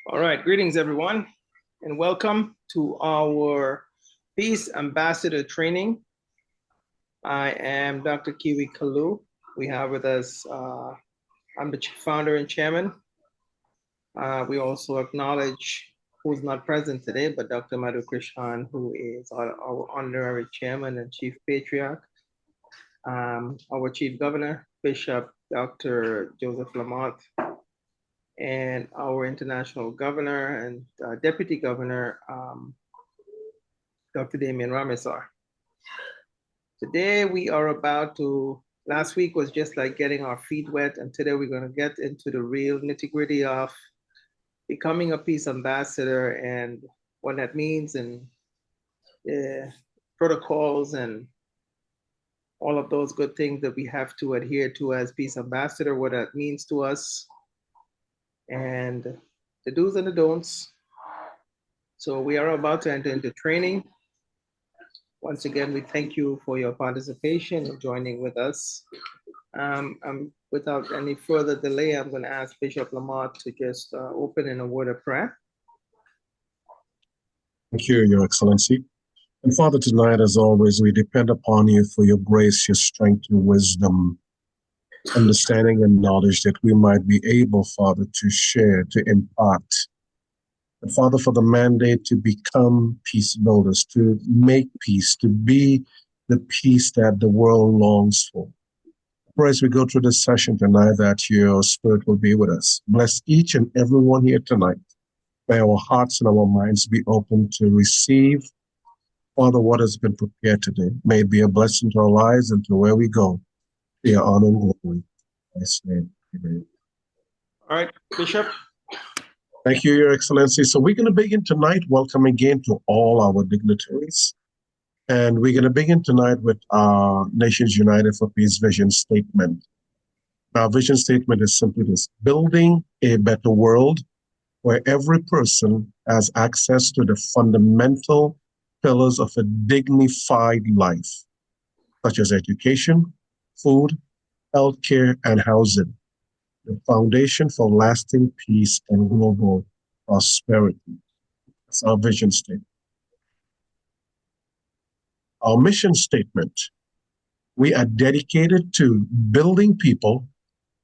All right, greetings everyone, and welcome to our Peace Ambassador Training. I am Dr. KIWI KALLOO. We have with us, I'm the founder and chairman. We also acknowledge who's not present today, but Dr. Madhu Krishnan, who is our honorary chairman and chief patriarch. Our chief governor, Bishop Dr. Joseph Lamont, and our international governor and deputy governor, Dr. Damian Ramesar. Today we are last week was just like getting our feet wet, and today we're going to get into the real nitty-gritty of becoming a peace ambassador and what that means, and protocols and all of those good things that we have to adhere to as peace ambassador, what that means to us, and the do's and the don'ts. So we are about to enter into training. Once again, we thank you for your participation and joining with us. Without any further delay, I'm going to ask Bishop Lamont to just open in a word of prayer. Thank you, Your Excellency. And Father, tonight, as always, we depend upon you for your grace, your strength, your wisdom, understanding and knowledge that we might be able, Father, to share, to impart. And Father, for the mandate to become peace builders, to make peace, to be the peace that the world longs for. Pray as we go through this session tonight that your spirit will be with us. Bless each and everyone here tonight. May our hearts and our minds be open to receive, Father, what has been prepared today. May it be a blessing to our lives and to where we go. To your honor and glory. In Christ's name, amen. All right, Bishop. Thank you, Your Excellency. So we're going to begin tonight. Welcome again to all our dignitaries. And we're going to begin tonight with our Nations United for Peace vision statement. Our vision statement is simply this: building a better world where every person has access to the fundamental pillars of a dignified life, such as education, food, healthcare, and housing, the foundation for lasting peace and global prosperity. That's our vision statement. Our mission statement: we are dedicated to building people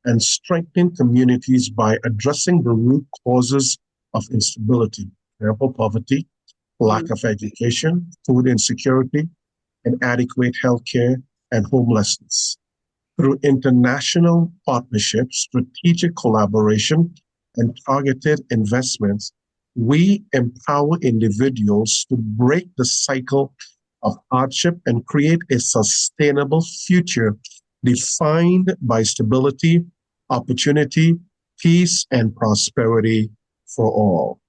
and strengthening communities by addressing the root causes of instability, for example, poverty, lack of education, food insecurity, inadequate healthcare, and homelessness. Through international partnerships, strategic collaboration, and targeted investments, we empower individuals to break the cycle of hardship and create a sustainable future defined by stability, opportunity, peace, and prosperity for all.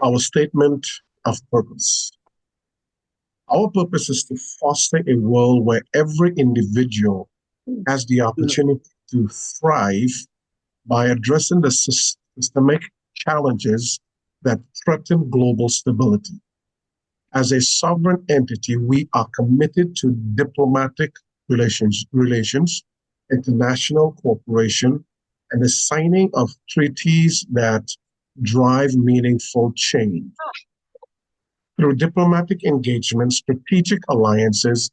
Our statement of purpose. Our purpose is to foster a world where every individual has the opportunity to thrive by addressing the systemic challenges that threaten global stability. As a sovereign entity, we are committed to diplomatic relations, international cooperation, and the signing of treaties that drive meaningful change. Through diplomatic engagement, strategic alliances,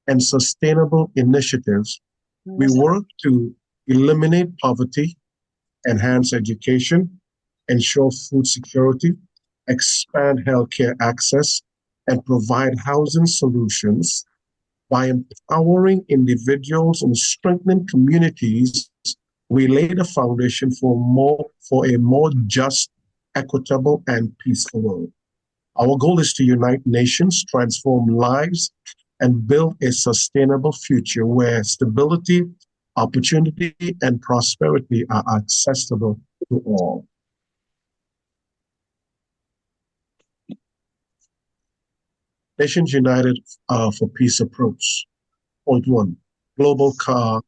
and sustainable initiatives, we work to eliminate poverty, enhance education, ensure food security, expand healthcare access, and provide housing solutions. By empowering individuals and strengthening communities, we lay the foundation for a more just, equitable, and peaceful world. Our goal is to unite nations, transform lives, and build a sustainable future where stability, opportunity, and prosperity are accessible to all. Nations United for Peace approach. Point 1, global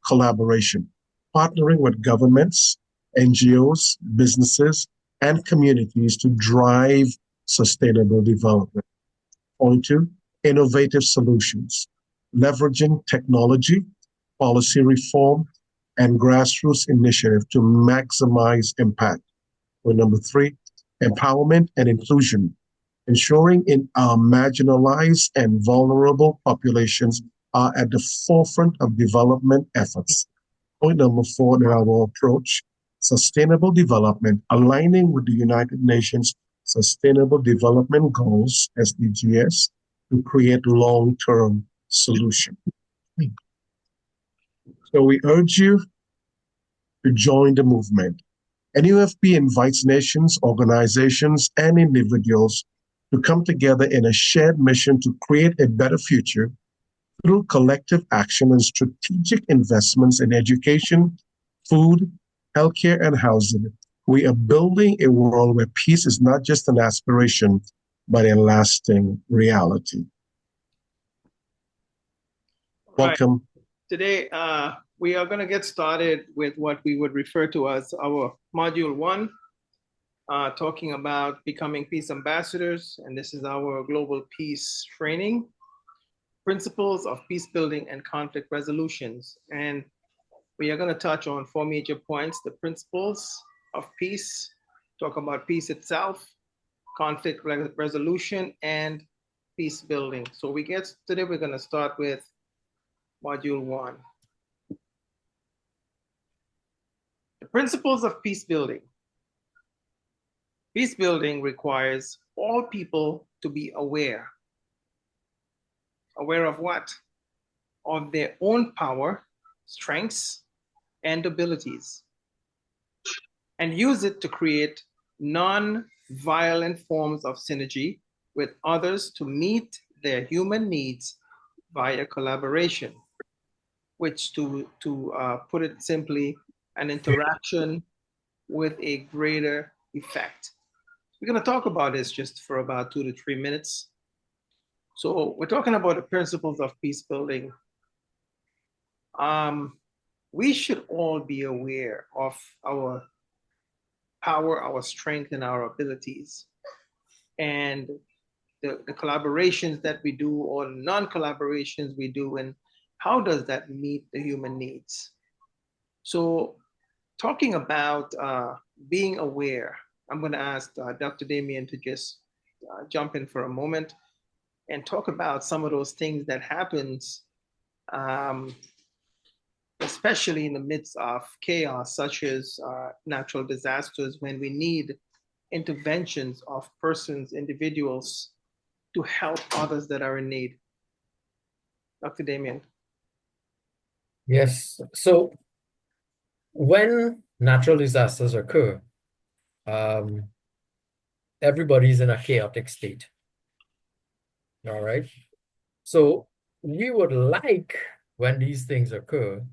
collaboration, partnering with governments, NGOs, businesses, and communities to drive sustainable development. Point 2, innovative solutions, leveraging technology, policy reform, and grassroots initiative to maximize impact. Point number three, empowerment and inclusion, ensuring marginalized and vulnerable populations are at the forefront of development efforts. Point number four in our approach, sustainable development, aligning with the United Nations Sustainable Development Goals, SDGs, to create long-term solutions. So we urge you to join the movement. NUFP invites nations, organizations, and individuals to come together in a shared mission to create a better future through collective action and strategic investments in education, food, healthcare, and housing. We are building a world where peace is not just an aspiration, but a lasting reality. Welcome. Today, we are going to get started with what we would refer to as our Module 1, talking about becoming peace ambassadors. And this is our global peace training, principles of peace building and conflict resolutions. And we are going to touch on 4 major points: the principles of peace, talk about peace itself, conflict resolution, and peace building. So today we're going to start with Module 1. The principles of peace building. Peace building requires all people to be aware. Aware of what? Of their own power, strengths, and abilities, and use it to create non-violent forms of synergy with others to meet their human needs via collaboration, which to put it simply, an interaction with a greater effect. We're going to talk about this just for about 2 to 3 minutes. So we're talking about the principles of peace building. We should all be aware of our power, our strength, and our abilities, and the collaborations that we do or non-collaborations we do, and how does that meet the human needs. So talking about being aware, I'm going to ask Dr. Damien to just jump in for a moment and talk about some of those things that happens, especially in the midst of chaos, such as natural disasters, when we need interventions of persons, individuals, to help others that are in need. Dr. Damien. Yes. So when natural disasters occur, everybody's in a chaotic state. All right. So we would like, when these things occur,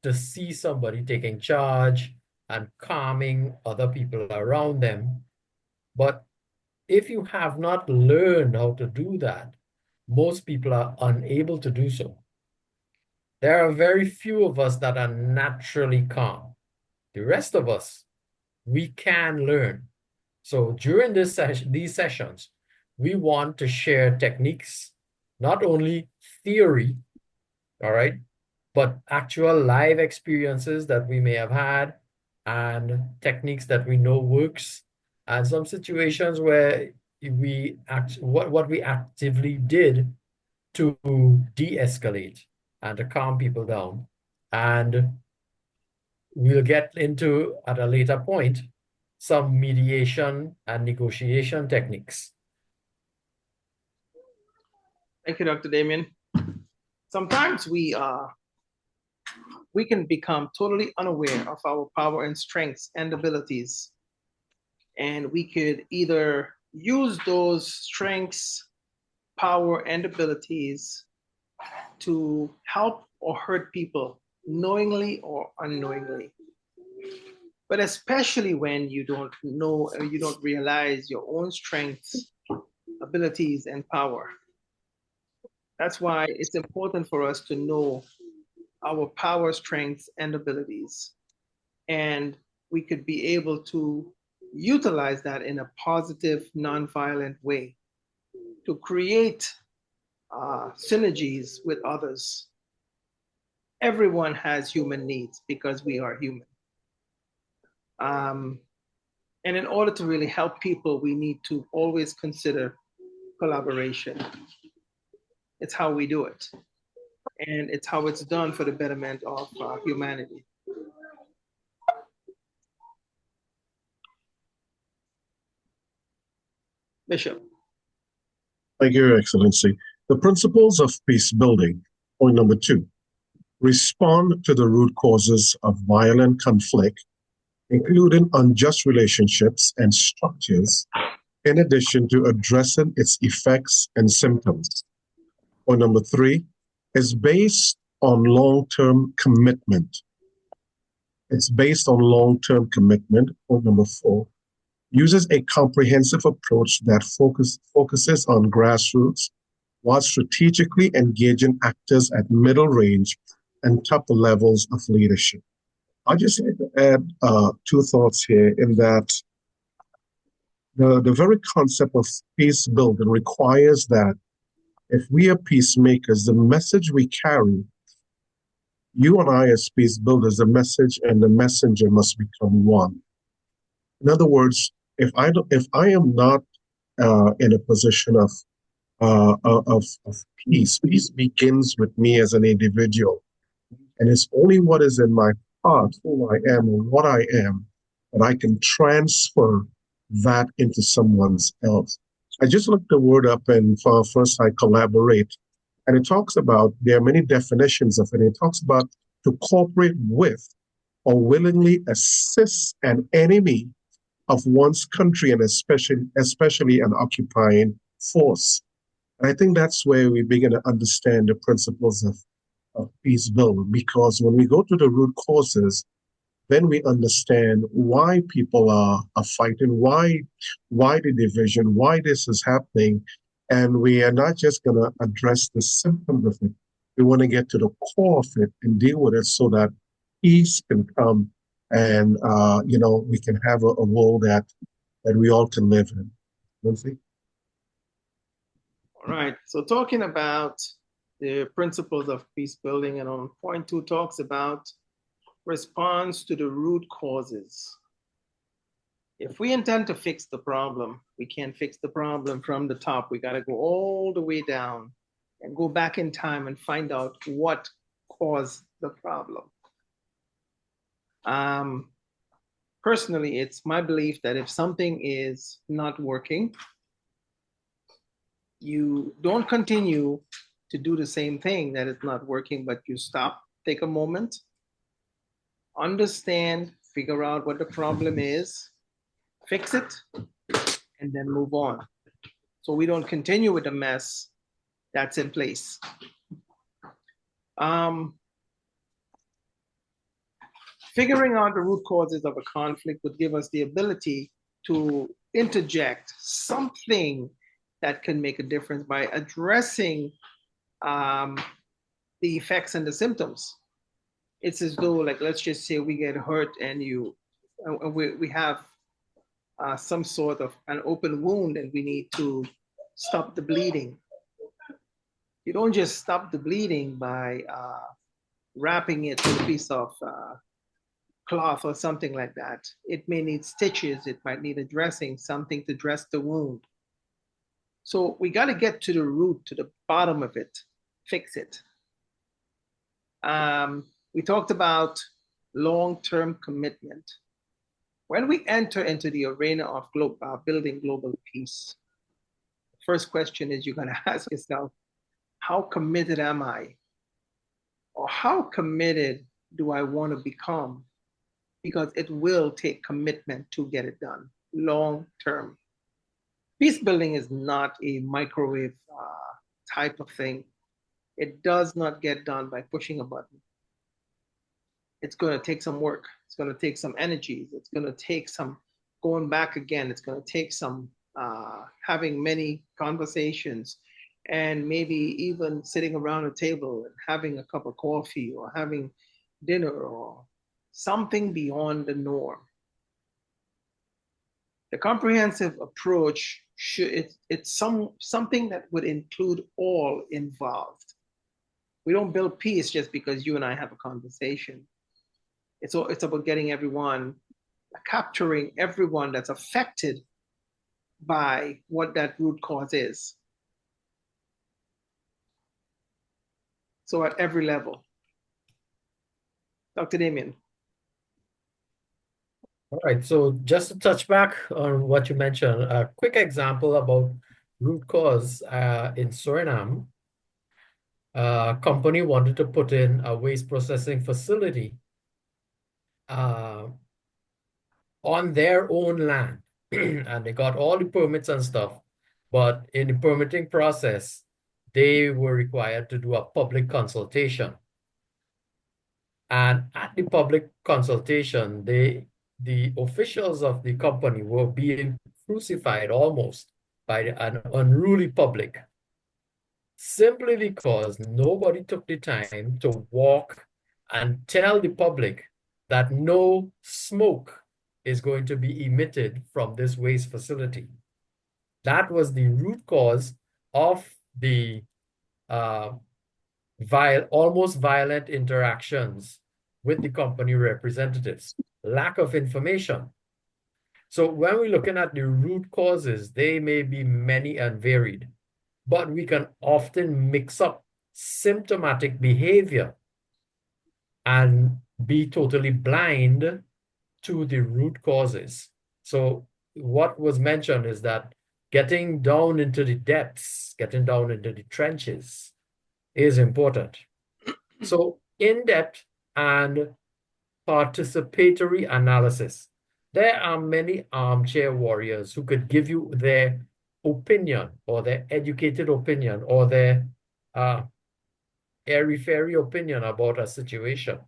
to see somebody taking charge and calming other people around them. But if you have not learned how to do that, most people are unable to do so. There are very few of us that are naturally calm. The rest of us, we can learn. So during these sessions, we want to share techniques, not only theory, all right, but actual live experiences that we may have had and techniques that we know works, and some situations where what we actively did to de-escalate and to calm people down. And we'll get into, at a later point, some mediation and negotiation techniques. Thank you, Dr. Damien. Sometimes we can become totally unaware of our power and strengths and abilities. And we could either use those strengths, power, and abilities to help or hurt people, knowingly or unknowingly. But especially when you don't know or you don't realize your own strengths, abilities, and power. That's why it's important for us to know our power, strengths, and abilities. And we could be able to utilize that in a positive, nonviolent way to create synergies with others. everyone has human needs because we are human. And in order to really help people, we need to always consider collaboration. It's how we do it. And it's how it's done for the betterment of humanity. Bishop. Thank you, Your Excellency. The principles of peace building. Point number 2. Respond to the root causes of violent conflict, including unjust relationships and structures, in addition to addressing its effects and symptoms. Point number 3 is based on long-term commitment. It's based on long-term commitment. Point number 4 uses a comprehensive approach that focuses on grassroots while strategically engaging actors at middle range and top levels of leadership. I just like to add 2 thoughts here in that the very concept of peace building requires that if we are peacemakers, the message we carry, you and I as peace builders, the message and the messenger must become one. In other words, if I am not in a position of peace, peace begins with me as an individual, and it's only what is in my heart, who I am, and what I am, that I can transfer that into someone else. I just looked the word up, and for first I collaborate, and it talks about, there are many definitions of it. It talks about to cooperate with or willingly assist an enemy of one's country, and especially an occupying force. And I think that's where we begin to understand the principles of peace building, because when we go to the root causes, then we understand why people are fighting, why the division, why this is happening. And we are not just going to address the symptoms of it. We want to get to the core of it and deal with it so that peace can come, and we can have a world that we all can live in. Lindsay? All right. So talking about the principles of peace building, and on point 2 talks about response to the root causes. If we intend to fix the problem, we can't fix the problem from the top. We got to go all the way down and go back in time and find out what caused the problem. Personally, it's my belief that if something is not working, you don't continue to do the same thing that is not working, but you stop, take a moment, understand, figure out what the problem is, fix it, and then move on. So we don't continue with the mess that's in place. Figuring out the root causes of a conflict would give us the ability to interject something that can make a difference by addressing the effects and the symptoms. It's as though, like, let's just say we get hurt and we have some sort of an open wound and we need to stop the bleeding. You don't just stop the bleeding by wrapping it with a piece of cloth or something like that. It may need stitches, it might need a dressing, something to dress the wound. So we got to get to the root, to the bottom of it, fix it. We talked about long-term commitment. When we enter into the arena of building global peace, the first question is you're going to ask yourself, how committed am I? Or how committed do I want to become? Because it will take commitment to get it done, long-term. Peace building is not a microwave type of thing. It does not get done by pushing a button. It's going to take some work. It's going to take some energy. It's going to take some going back again. It's going to take some having many conversations, and maybe even sitting around a table and having a cup of coffee or having dinner or something beyond the norm. The comprehensive approach it's something that would include all involved. We don't build peace just because you and I have a conversation. It's about getting everyone, capturing everyone that's affected by what that root cause is. So at every level. Dr. Damien. All right, so just to touch back on what you mentioned, a quick example about root cause in Suriname. A company wanted to put in a waste processing facility on their own land, and they got all the permits and stuff. But in the permitting process, they were required to do a public consultation. And at the public consultation, the officials of the company were being crucified almost by an unruly public, simply because nobody took the time to walk and tell the public that no smoke is going to be emitted from this waste facility. That was the root cause of the almost violent interactions with the company representatives, lack of information. So when we're looking at the root causes, they may be many and varied, but we can often mix up symptomatic behavior and be totally blind to the root causes. So what was mentioned is that getting down into the depths, getting down into the trenches is important. So in-depth and participatory analysis. There are many armchair warriors who could give you their opinion or their educated opinion or their airy-fairy opinion about a situation.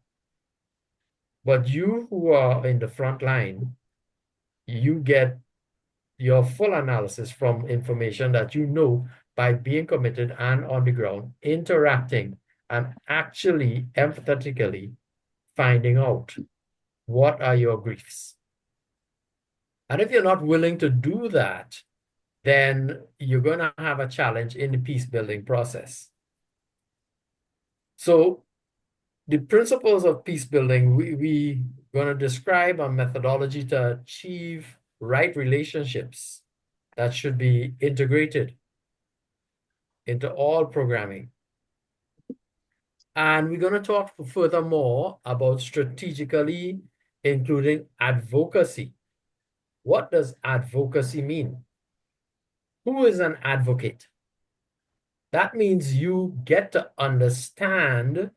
But you who are in the front line, you get your full analysis from information that you know by being committed and on the ground, interacting and actually empathetically finding out what are your griefs. And if you're not willing to do that, then you're going to have a challenge in the peace building process. So the principles of peace building, we're going to describe a methodology to achieve right relationships that should be integrated into all programming. And we're going to talk furthermore about strategically including advocacy. What does advocacy mean? Who is an advocate? That means you get to understand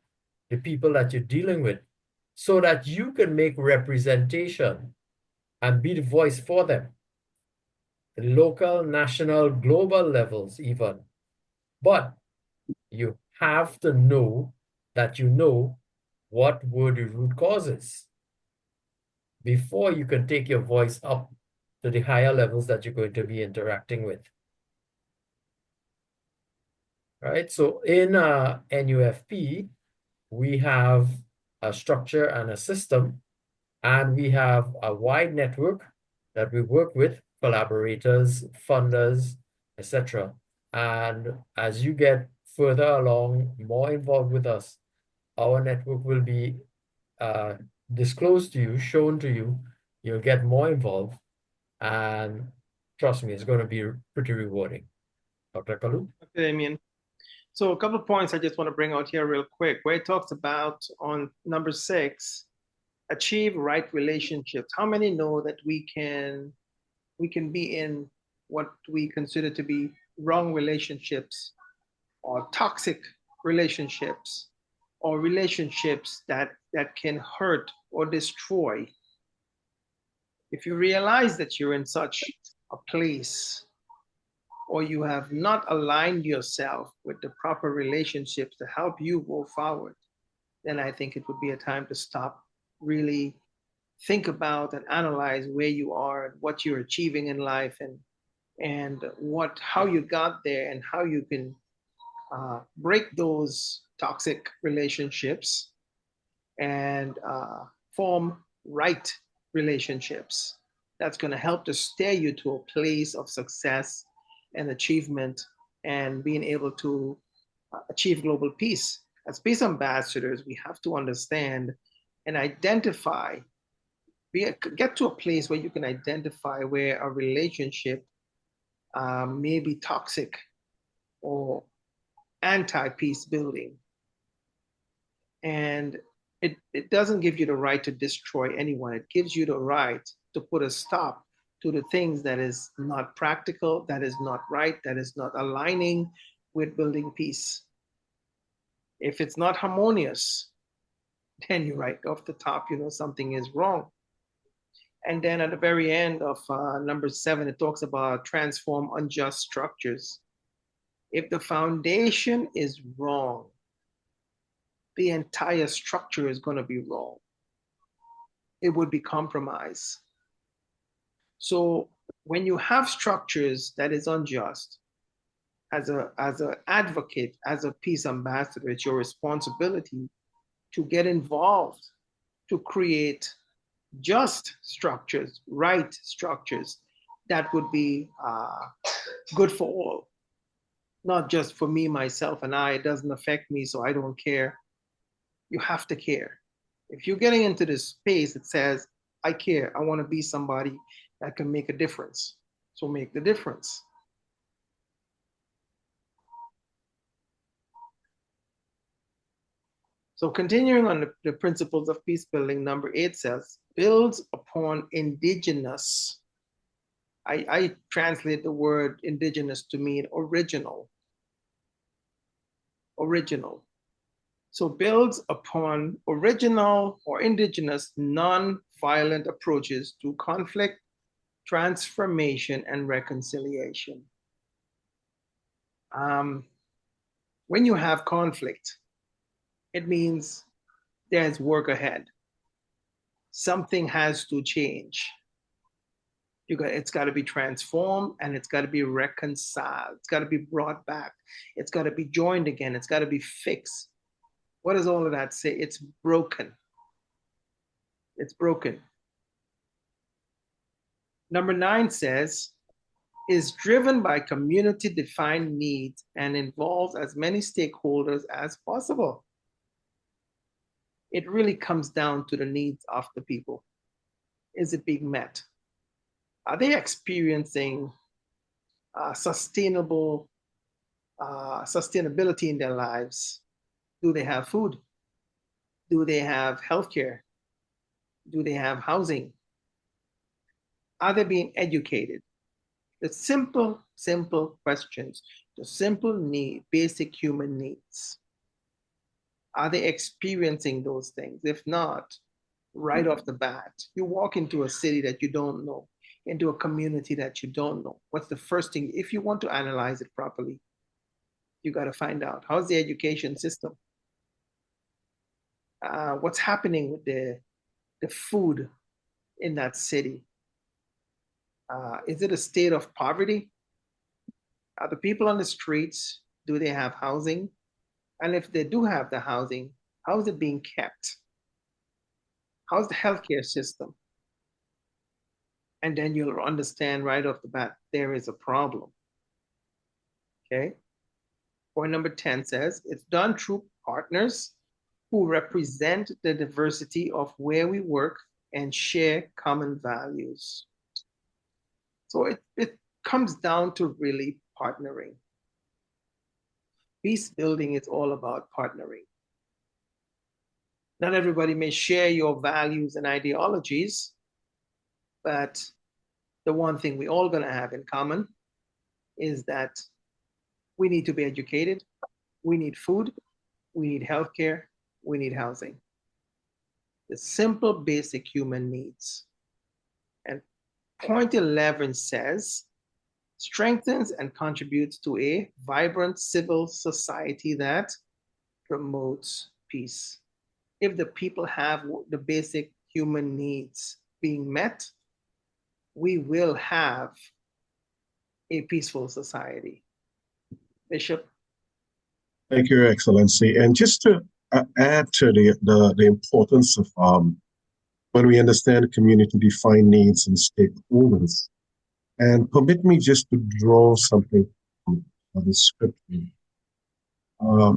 the people that you're dealing with so that you can make representation and be the voice for them. Local, national, global levels even. But you have to know that you know what were the root causes before you can take your voice up to the higher levels that you're going to be interacting with. Right? So in NUFP, we have a structure and a system, and we have a wide network that we work with, collaborators, funders, etc. And as you get further along, more involved with us, our network will be disclosed to you, shown to you. You'll get more involved, and trust me, it's going to be pretty rewarding. Dr. KALLOO? Okay, Damien. So a couple of points I just want to bring out here real quick, where it talks about on number 6, achieve right relationships. How many know that we can be in what we consider to be wrong relationships or toxic relationships or relationships that can hurt or destroy? If you realize that you're in such a place, or you have not aligned yourself with the proper relationships to help you go forward, then I think it would be a time to stop, really think about and analyze where you are and what you're achieving in life, and how you got there and how you can break those toxic relationships and form right relationships. That's going to help to steer you to a place of success and achievement and being able to achieve global peace. As peace ambassadors, we have to understand and identify, get to a place where you can identify where a relationship may be toxic or anti-peace building. And it doesn't give you the right to destroy anyone. It gives you the right to put a stop to the things that is not practical, that is not right, that is not aligning with building peace. If it's not harmonious, then you're right off the top, you know something is wrong. And then at the very end of number 7, it talks about transform unjust structures. If the foundation is wrong, the entire structure is going to be wrong. It would be compromised. So when you have structures that is unjust, as an advocate, as a peace ambassador, it's your responsibility to get involved, to create just structures, right structures that would be good for all, not just for me, myself, and I. It doesn't affect me, so I don't care. You have to care. If you're getting into this space that says, I care, I want to be somebody that can make a difference, so make the difference. So continuing on the principles of peace building, number 8 says, builds upon indigenous. I translate the word indigenous to mean original. Original. So builds upon original or indigenous non-violent approaches to conflict, transformation, and reconciliation. When you have conflict, it means there's work ahead. Something has to change. It's got to be transformed, and it's got to be reconciled. It's got to be brought back. It's got to be joined again. It's got to be fixed. What does all of that say? It's broken. It's broken. Number 9 says, is driven by community-defined needs and involves as many stakeholders as possible. It really comes down to the needs of the people. Is it being met? Are they experiencing sustainability in their lives? Do they have food? Do they have healthcare? Do they have housing? Are they being educated? The simple questions, the simple basic human needs. Are they experiencing those things? If not, right off the bat, you walk into a city that you don't know, into a community that you don't know. What's the first thing? If you want to analyze it properly, you got to find out, how's the education system? What's happening with the food in that city? Is it a state of poverty? Are the people on the streets, do they have housing? And if they do have the housing, how is it being kept? How's the healthcare system? And then you'll understand right off the bat, there is a problem. Okay? Point number 10 says, it's done through partners who represent the diversity of where we work and share common values. So it comes down to really partnering. Peace building is all about partnering. Not everybody may share your values and ideologies, but the one thing we all gonna have in common is that we need to be educated, we need food, we need healthcare, we need housing. The simple basic human needs. And point 11 says, strengthens and contributes to a vibrant civil society that promotes peace. If the people have the basic human needs being met, we will have a peaceful society. Bishop? Thank you, Your Excellency. And just to add to the importance of when we understand community-defined needs and stakeholders, and permit me just to draw something from the scripture.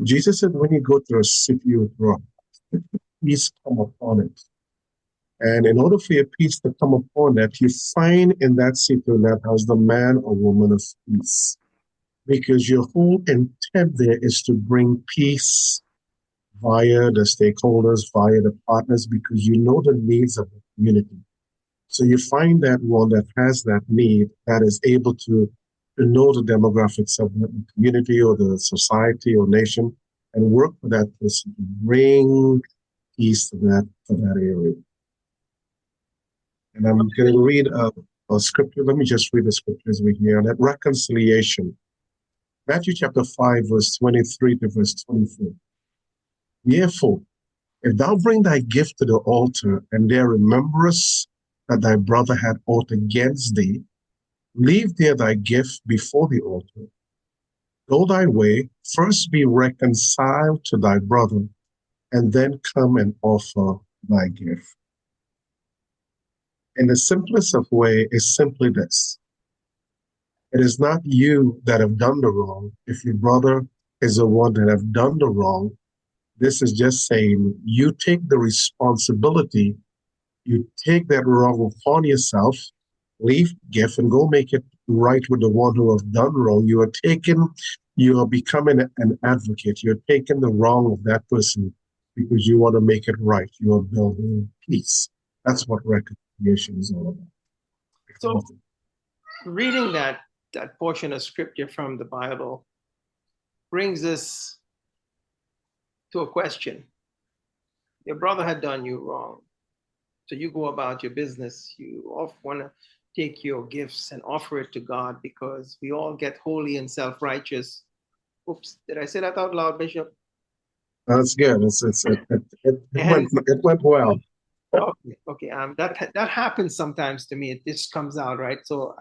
Jesus said, when you go to a city with rock, peace come upon it. And in order for your peace to come upon that, you find in that city, in that house, the man or woman of peace. Because your whole intent there is to bring peace via the stakeholders, via the partners, because you know the needs of the community. So you find that one that has that need, that is able to know the demographics of the community or the society or nation, and work with that person to bring peace to that area. And I'm going to read a scripture. Let me just read the scriptures we hear. That reconciliation. Matthew chapter 5, verse 23 to verse 24. Therefore, if thou bring thy gift to the altar, and there rememberest that thy brother had aught against thee, leave there thy gift before the altar. Go thy way, first be reconciled to thy brother, and then come and offer thy gift. And the simplest of way is simply this. It is not you that have done the wrong. If your brother is the one that have done the wrong, this is just saying you take the responsibility, you take that wrong upon yourself, leave gift and go make it right with the one who have done wrong. You are becoming an advocate. You're taking the wrong of that person because you want to make it right. You are building peace. That's what reconciliation is all about. So reading that portion of scripture from the Bible brings us to a question. Your brother had done you wrong. So you go about your business. You want to take your gifts and offer it to God because we all get holy and self-righteous. Oops, did I say that out loud, Bishop? That's good. It went well. Okay. That happens sometimes to me. It just comes out, right? So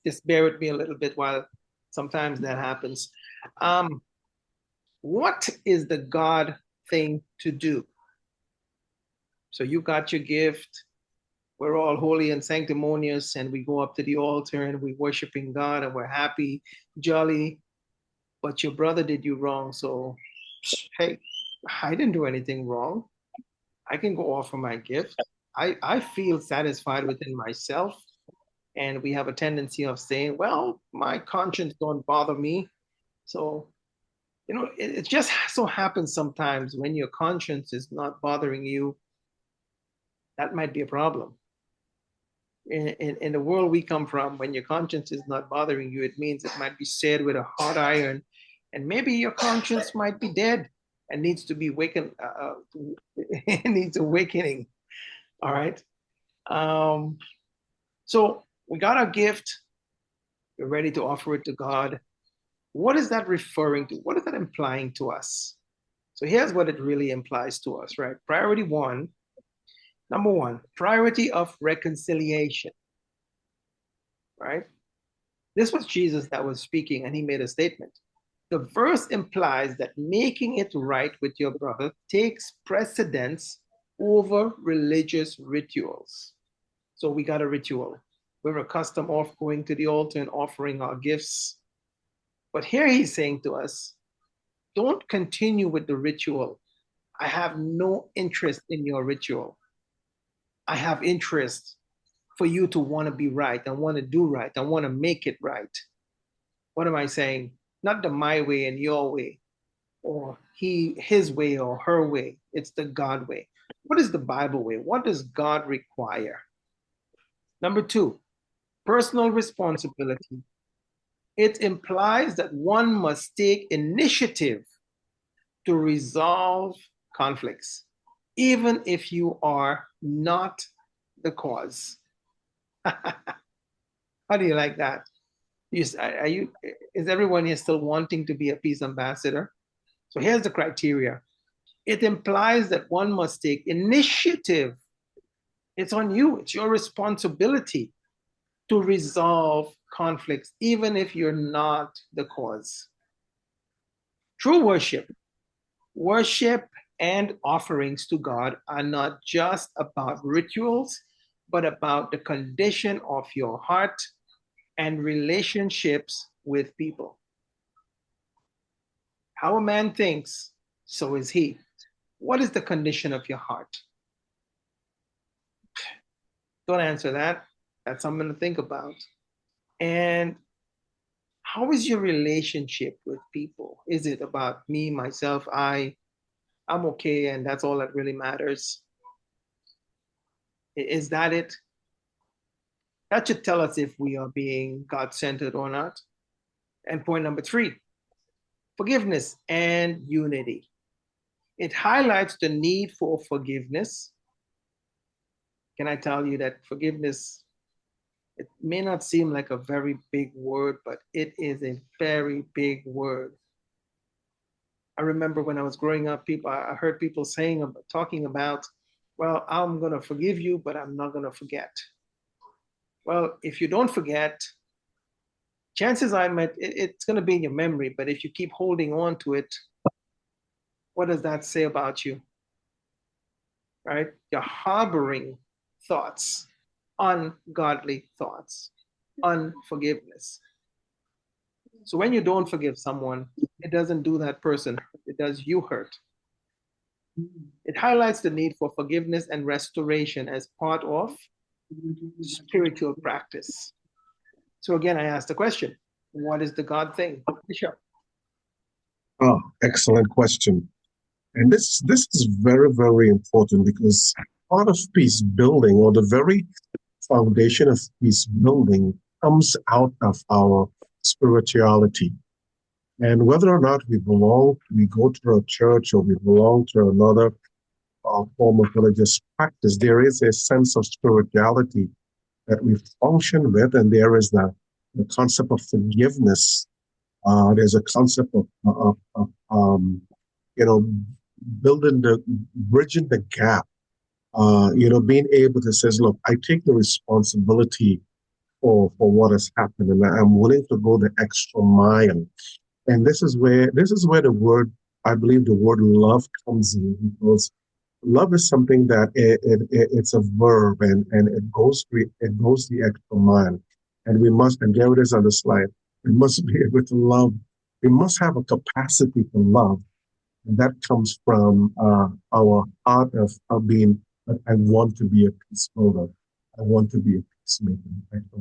just bear with me a little bit while sometimes that happens. What is the God thing to do? So you got your gift. We're all holy and sanctimonious, and we go up to the altar and we're worshiping God and we're happy, jolly. But your brother did you wrong. So, hey, I didn't do anything wrong. I can go offer my gift. I feel satisfied within myself. And we have a tendency of saying, well, my conscience don't bother me. So, it just so happens sometimes when your conscience is not bothering you, that might be a problem. In the world we come from, when your conscience is not bothering you, it means it might be said with a hot iron, and maybe your conscience might be dead and needs to be wakened. It needs awakening. All right. So we got our gift. We're ready to offer it to God. What is that referring to? What is that implying to us? So here's what it really implies to us, right? Priority one, number one, priority of reconciliation, right? This was Jesus that was speaking, and he made a statement. The verse implies that making it right with your brother takes precedence over religious rituals. So we got a ritual. We're accustomed of going to the altar and offering our gifts. But here he's saying to us, don't continue with the ritual. I have no interest in your ritual. I have interest for you to want to be right and want to do right and want to make it right. What am I saying? Not the my way and your way, or his way or her way. It's the God way. What is the Bible way? What does God require? Number two, personal responsibility. It implies that one must take initiative to resolve conflicts, even if you are not the cause. How do you like that? Is everyone here still wanting to be a peace ambassador? So here's the criteria. It implies that one must take initiative. It's on you. It's your responsibility to resolve conflicts, even if you're not the cause. True worship and offerings to God are not just about rituals, but about the condition of your heart and relationships with people. How a man thinks, so is he. What is the condition of your heart? Don't answer that. That's something to think about. And how is your relationship with people? Is it about me, myself, I'm okay, and that's all that really matters? Is that it? That should tell us if we are being God-centered or not. And point number 3, forgiveness and unity. It highlights the need for forgiveness. Can I tell you that forgiveness, it may not seem like a very big word, but it is a very big word. I remember when I was growing up, I heard people talking about, well, I'm going to forgive you, but I'm not going to forget. Well, if you don't forget, chances are it's going to be in your memory, but if you keep holding on to it, what does that say about you? Right? You're harboring thoughts, ungodly thoughts, unforgiveness. So when you don't forgive someone, it doesn't do that person, it does you hurt. It highlights the need for forgiveness and restoration as part of spiritual practice. So again, I asked the question, what is the God thing? Bishop. Oh, excellent question. And this is very, very important because part of peace building, or the very foundation of peace building, comes out of our spirituality. And whether or not we go to a church or we belong to another form of religious practice, there is a sense of spirituality that we function with, and there is the concept of forgiveness. There's a concept of you know, bridging the gap. Being able to say, look, I take the responsibility for what has happened, and I'm willing to go the extra mile. And this is where the word, I believe, the word love comes in, because love is something that it's a verb, and it goes the extra mile, and we must, and there it is on the slide. We must be able to love. We must have a capacity to love, and that comes from our heart of being. I want to be a peace builder. I want to be a peacemaker.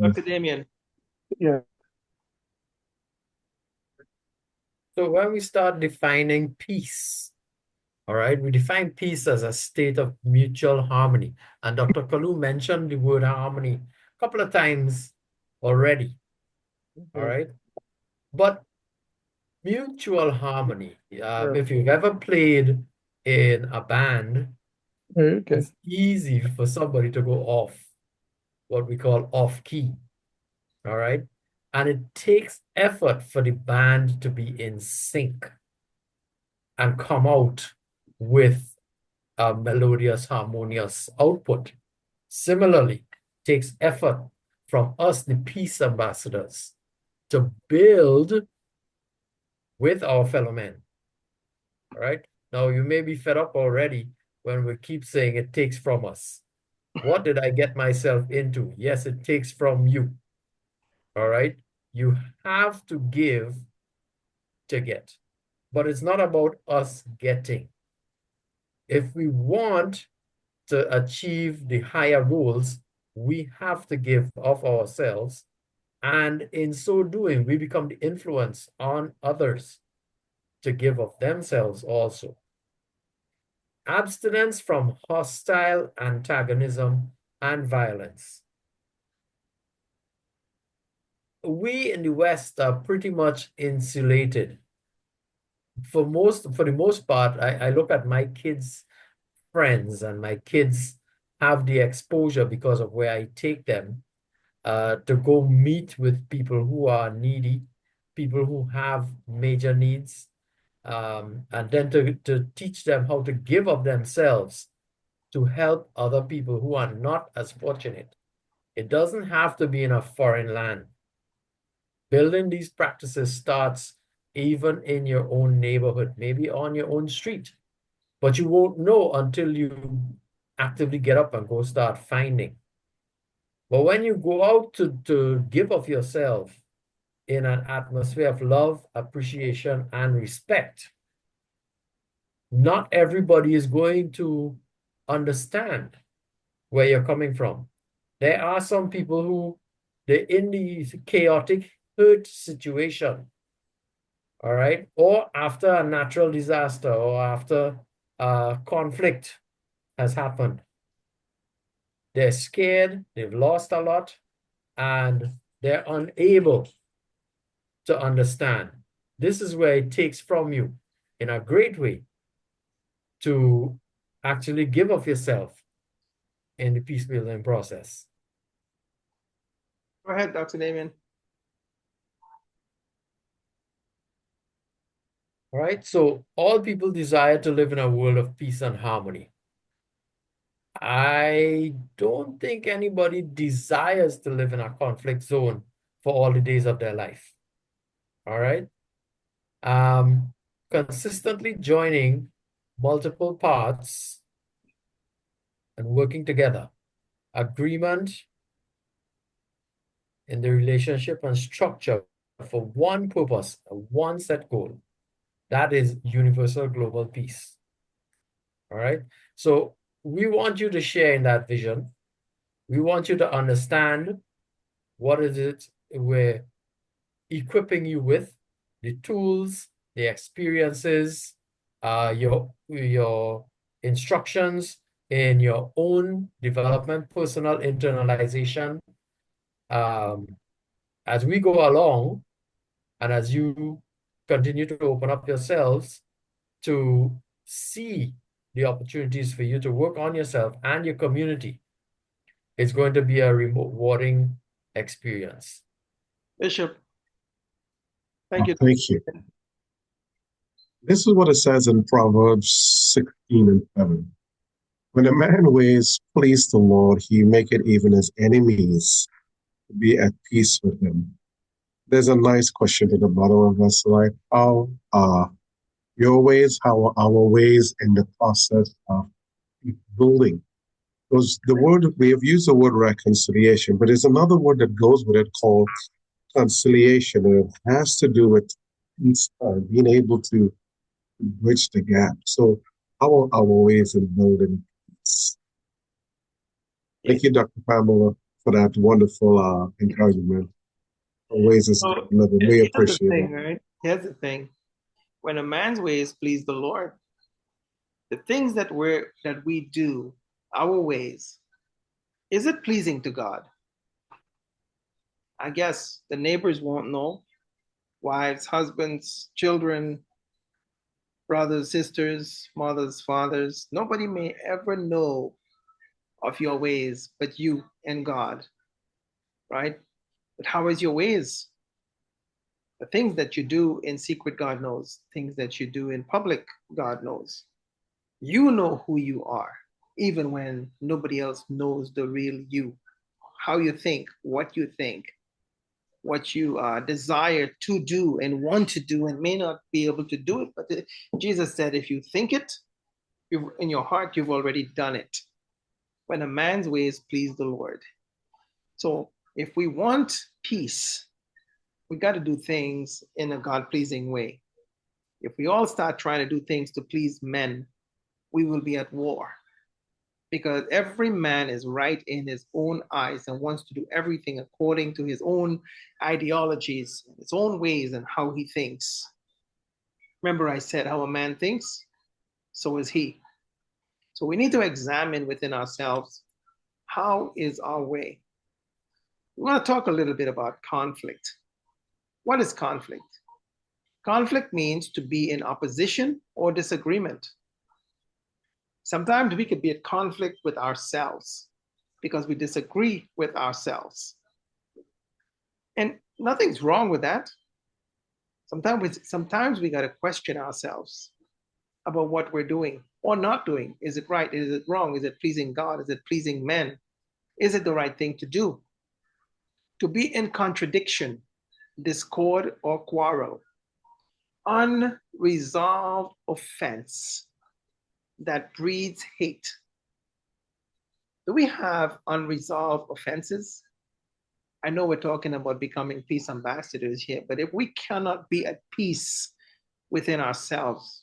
Dr. Damien. Yeah. So when we start defining peace, all right, we define peace as a state of mutual harmony. And Dr. KALLOO mentioned the word harmony a couple of times already, all right? But mutual harmony, if you've ever played in a band, it's easy for somebody to go off, what we call off key, all right? And it takes effort for the band to be in sync and come out with a melodious, harmonious output. Similarly, it takes effort from us, the peace ambassadors, to build with our fellow men. All right. Now, you may be fed up already when we keep saying it takes from us. What did I get myself into? Yes, it takes from you. All right. You have to give to get, but it's not about us getting. If we want to achieve the higher goals, we have to give of ourselves. And in so doing, we become the influence on others to give of themselves also. Abstinence from hostile antagonism and violence. We in the West are pretty much insulated. For the most part, I look at my kids' friends, and my kids have the exposure because of where I take them to go meet with people who are needy, people who have major needs, and then to teach them how to give of themselves to help other people who are not as fortunate. It doesn't have to be in a foreign land. Building these practices starts even in your own neighborhood, maybe on your own street, but you won't know until you actively get up and go start finding. But when you go out to give of yourself, in an atmosphere of love, appreciation, and respect. Not everybody is going to understand where you're coming from. There are some people who they're in the chaotic hurt situation, all right, or after a natural disaster or after a conflict has happened. They're scared, they've lost a lot, and they're unable to understand. This is where it takes from you in a great way to actually give of yourself in the peace building process. Go ahead, Dr. Damien. All right, so all people desire to live in a world of peace and harmony. I don't think anybody desires to live in a conflict zone for all the days of their life. All right. Consistently joining multiple parts and working together. Agreement in the relationship and structure for one purpose, one set goal. That is universal global peace. All right. So we want you to share in that vision. We want you to understand what is it we're equipping you with, the tools, the experiences, your instructions in your own development, personal internalization. As we go along, and as you continue to open up yourselves to see the opportunities for you to work on yourself and your community, it's going to be a rewarding experience. Bishop, thank you. Thank you. This is what it says in Proverbs 16 and 7. When a man ways please the Lord, he maketh even his enemies to be at peace with him. There's a nice question to the bottom of us, like, how are your ways, how are our ways in the process of building? Because the word, we have used the word reconciliation, but there's another word that goes with it called conciliation, and it has to do with peace, being able to bridge the gap. So how are our ways in building peace? Thank you, Dr. Pamela, for that wonderful encouragement. Ways is So living. We here's the appreciate thing, it. right? Here's the thing. When a man's ways please the Lord, the things that we do, our ways, is it pleasing to God? I guess the neighbors won't know. Wives, husbands, children, brothers, sisters, mothers, fathers. Nobody may ever know of your ways but you and God, right? But how is your ways? The things that you do in secret, God knows. Things that you do in public, God knows. You know who you are, even when nobody else knows the real you. How you think, what you desire to do and want to do and may not be able to do it. But Jesus said, if you think it in your heart, you've already done it. When a man's ways please the Lord. So if we want peace, we got to do things in a God-pleasing way. If we all start trying to do things to please men, we will be at war. Because every man is right in his own eyes and wants to do everything according to his own ideologies, his own ways, and how he thinks. Remember, I said how a man thinks, so is he. So we need to examine within ourselves, how is our way? We want to talk a little bit about conflict. What is conflict? Conflict means to be in opposition or disagreement. Sometimes we could be at conflict with ourselves because we disagree with ourselves. And nothing's wrong with that. Sometimes we got to question ourselves about what we're doing or not doing. Is it right? Is it wrong? Is it pleasing God? Is it pleasing men? Is it the right thing to do? To be in contradiction, discord, or quarrel. Unresolved offense that breeds hate. Do we have unresolved offenses? I know we're talking about becoming peace ambassadors here, but if we cannot be at peace within ourselves,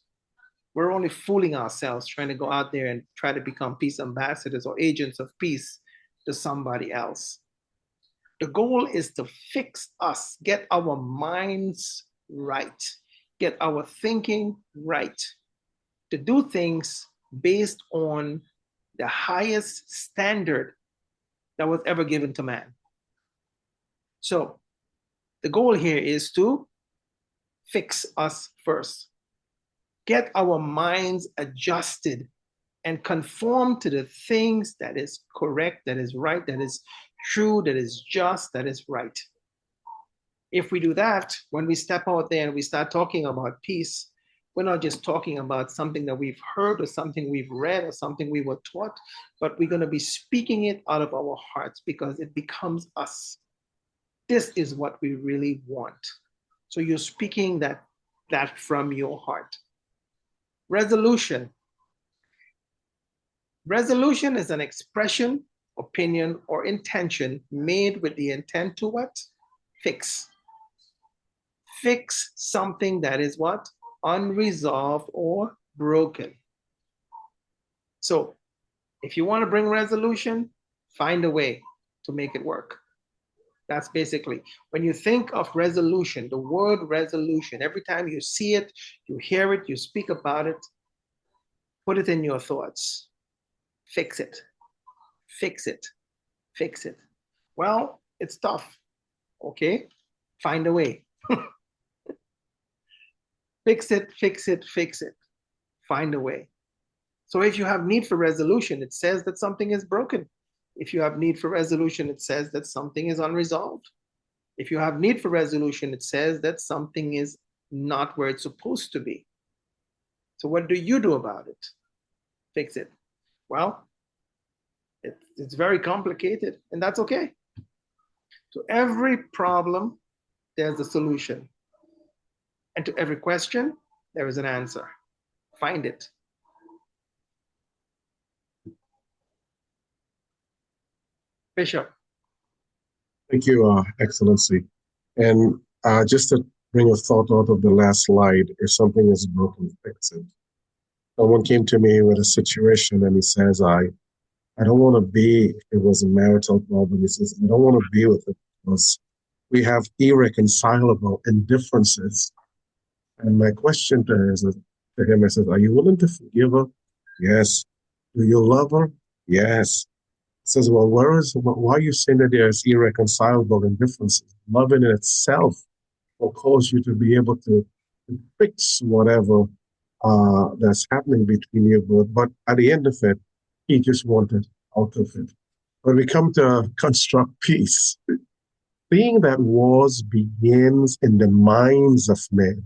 we're only fooling ourselves trying to go out there and try to become peace ambassadors or agents of peace to somebody else. The goal is to fix us, get our minds right, get our thinking right, to do things based on the highest standard that was ever given to man. So the goal here is to fix us first, get our minds adjusted and conform to the things that is correct, that is right, that is true, that is just, that is right. If we do that, when we step out there and we start talking about peace, we're not just talking about something that we've heard or something we've read or something we were taught, but we're going to be speaking it out of our hearts because it becomes us. This is what we really want. So you're speaking that from your heart. Resolution. Resolution is an expression, opinion, or intention made with the intent to what? Fix. Fix something that is what? Unresolved or broken. So if you want to bring resolution, find a way to make it work. That's basically, when you think of resolution, the word resolution, every time you see it, you hear it, you speak about it, put it in your thoughts. Fix it, fix it, fix it. Well, it's tough, okay? Find a way. Fix it, fix it, fix it. Find a way. So if you have need for resolution, it says that something is broken. If you have need for resolution, it says that something is unresolved. If you have need for resolution, it says that something is not where it's supposed to be. So what do you do about it? Fix it. Well, it's very complicated, and that's okay. To every problem, there's a solution. And to every question, there is an answer. Find it. Bishop. Thank you, Excellency. And just to bring a thought out of the last slide, if something is broken, fix it. Someone came to me with a situation and he says, I don't want to be, if it was a marital problem, he says, I don't want to be with it because we have irreconcilable indifferences. And my question to him, I said, are you willing to forgive her? Yes. Do you love her? Yes. He says, well, why are you saying that there's irreconcilable indifferences? Love in itself will cause you to be able to fix whatever that's happening between you both. But at the end of it, he just wanted out of it. When we come to construct peace, seeing that wars begins in the minds of men,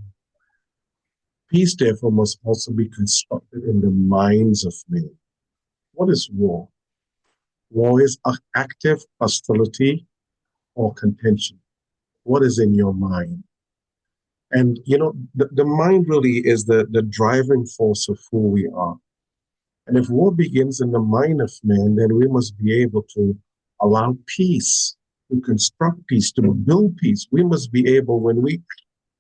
peace therefore must also be constructed in the minds of men. What is war? War is active hostility or contention. What is in your mind? And, you know, the mind really is the driving force of who we are. And if war begins in the mind of man, then we must be able to allow peace, to construct peace, to build peace. We must be able, when we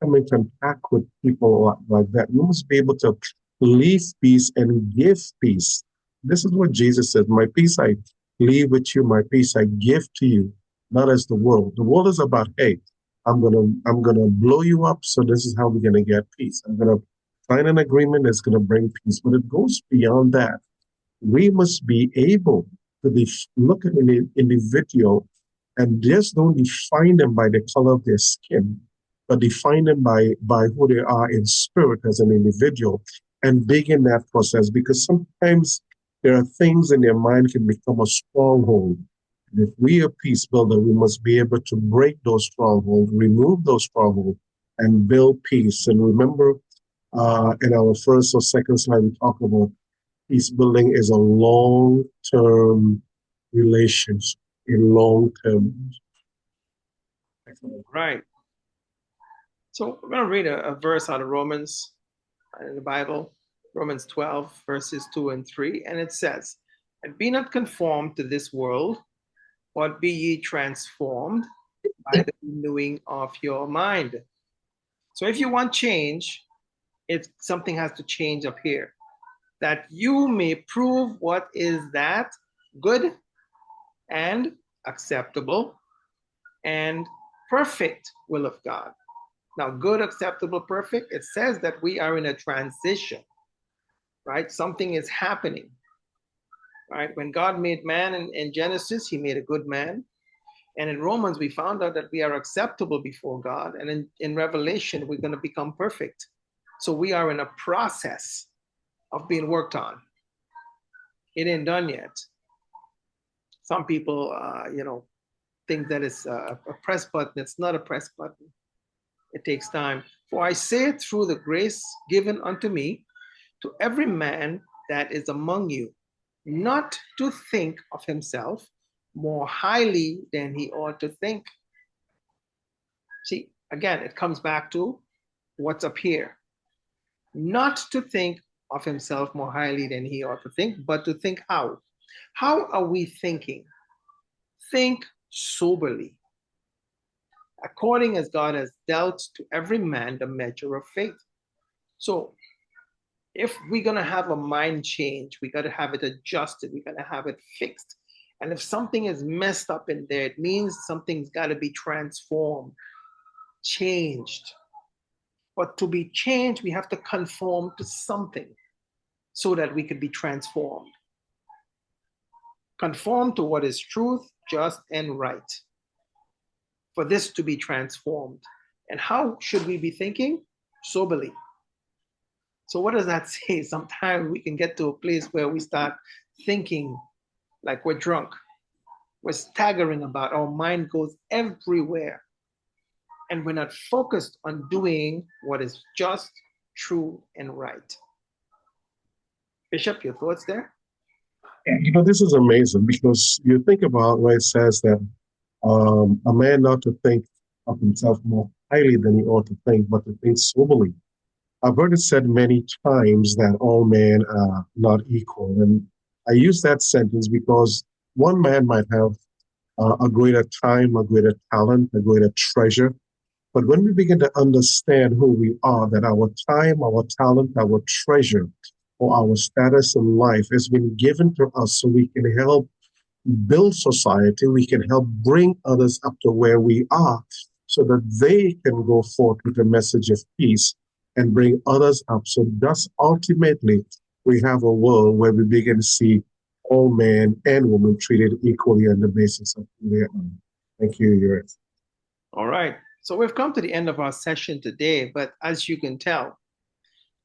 come in contact with people like that, we must be able to leave peace and give peace. This is what Jesus said, my peace I leave with you, my peace I give to you, not as the world. The world is about, hey, I'm gonna blow you up, so this is how we're gonna get peace. I'm gonna find an agreement that's gonna bring peace. But it goes beyond that. We must be able to look at an individual and just don't define them by the color of their skin, but define them by who they are in spirit as an individual and begin that process, because sometimes there are things in their mind can become a stronghold. And if we are peace builder, we must be able to break those strongholds, remove those strongholds, and build peace. And remember, in our first or second slide, we talk about peace building is a long-term relationship, a long-term. Right. So we're going to read a verse out of Romans in the Bible, Romans 12, verses 2 and 3. And it says, and be not conformed to this world, but be ye transformed by the renewing of your mind. So if you want change, something has to change up here, that you may prove what is that good and acceptable and perfect will of God. Now, good, acceptable, perfect, it says that we are in a transition, right? Something is happening, right? When God made man in Genesis, he made a good man. And in Romans, we found out that we are acceptable before God. And in Revelation, we're going to become perfect. So we are in a process of being worked on. It ain't done yet. Some people, think that it's a press button. It's not a press button. It takes time. For I say it through the grace given unto me, to every man that is among you, not to think of himself more highly than he ought to think. See, again, it comes back to what's up here. Not to think of himself more highly than he ought to think, but to think how. How are we thinking? Think soberly, according as God has dealt to every man the measure of faith. So if we're going to have a mind change, we got to have it adjusted, we got to have it fixed. And if something is messed up in there, it means something's got to be transformed, changed. But to be changed, we have to conform to something so that we could be transformed. Conform to what is truth, just, and right. For this to be transformed. And how should we be thinking? Soberly. So what does that say? Sometimes we can get to a place where we start thinking like we're drunk. We're staggering about, our mind goes everywhere. And we're not focused on doing what is just, true, and right. Bishop, your thoughts there? This is amazing because you think about where it says that a man not to think of himself more highly than he ought to think, but to think soberly. I've heard it said many times that all men are not equal. And I use that sentence because one man might have a greater time, a greater talent, a greater treasure. But when we begin to understand who we are, that our time, our talent, our treasure, or our status in life has been given to us so we can help build society, we can help bring others up to where we are so that they can go forth with a message of peace and bring others up. So thus ultimately we have a world where we begin to see all men and women treated equally on the basis of who they are. Thank you, Yoris. All right. So we've come to the end of our session today, but as you can tell,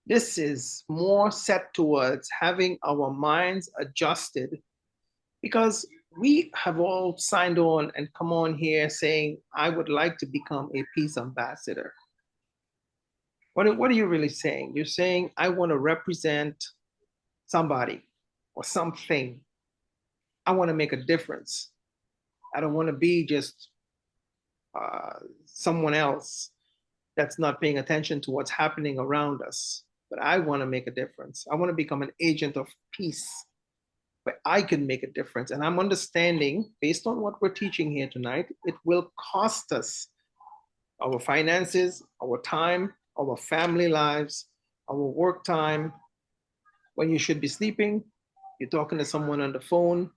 this is more set towards having our minds adjusted, because we have all signed on and come on here saying, I would like to become a peace ambassador. What are you really saying? You're saying, I want to represent somebody or something. I want to make a difference. I don't want to be just someone else that's not paying attention to what's happening around us. But I want to make a difference. I want to become an agent of peace where I can make a difference. And I'm understanding, based on what we're teaching here tonight, it will cost us our finances, our time, our family lives, our work time. When you should be sleeping, you're talking to someone on the phone,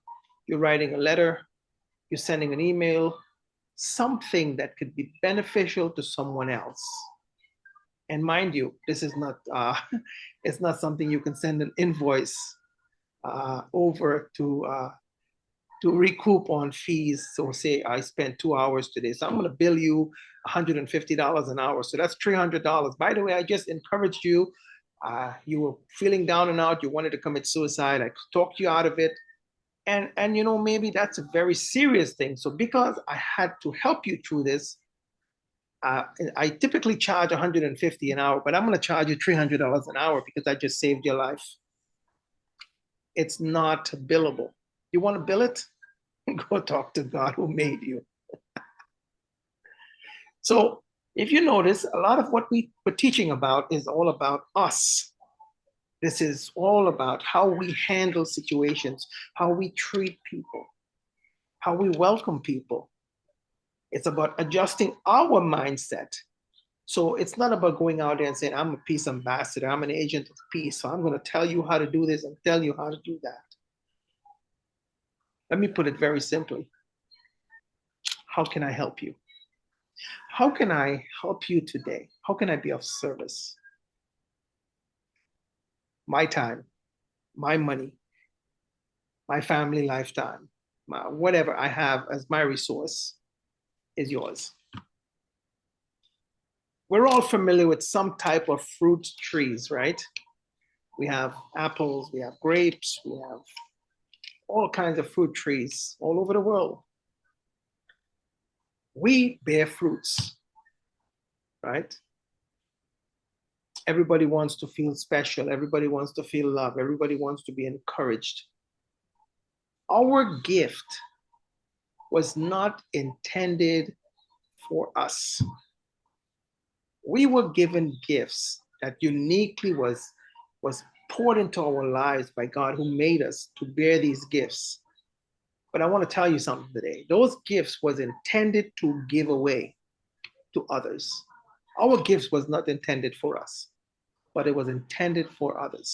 you're writing a letter, you're sending an email, something that could be beneficial to someone else. And mind you, this is not it's not something you can send an invoice over to recoup on fees. So say I spent 2 hours today, so I'm going to bill you $150 an hour. So that's $300. By the way, I just encouraged you. You were feeling down and out. You wanted to commit suicide. I talked you out of it. And maybe that's a very serious thing. So because I had to help you through this, I typically charge $150 an hour, but I'm going to charge you $300 an hour because I just saved your life. It's not billable. You want to bill it? Go talk to God who made you. So if you notice, a lot of what we were teaching about is all about us. This is all about how we handle situations, how we treat people, how we welcome people. It's about adjusting our mindset. So it's not about going out there and saying, I'm a peace ambassador, I'm an agent of peace, so I'm going to tell you how to do this and tell you how to do that. Let me put it very simply. How can I help you? How can I help you today? How can I be of service? My time, my money, my family lifetime, whatever I have as my resource is yours. We're all familiar with some type of fruit trees, right? We have apples, we have grapes, we have all kinds of fruit trees all over the world. We bear fruits, right? Everybody wants to feel special. Everybody wants to feel loved. Everybody wants to be encouraged. Our gift was not intended for us. We were given gifts that uniquely was poured into our lives by God, who made us to bear these gifts. But I want to tell you something today. Those gifts was intended to give away to others. Our gifts was not intended for us, but it was intended for others.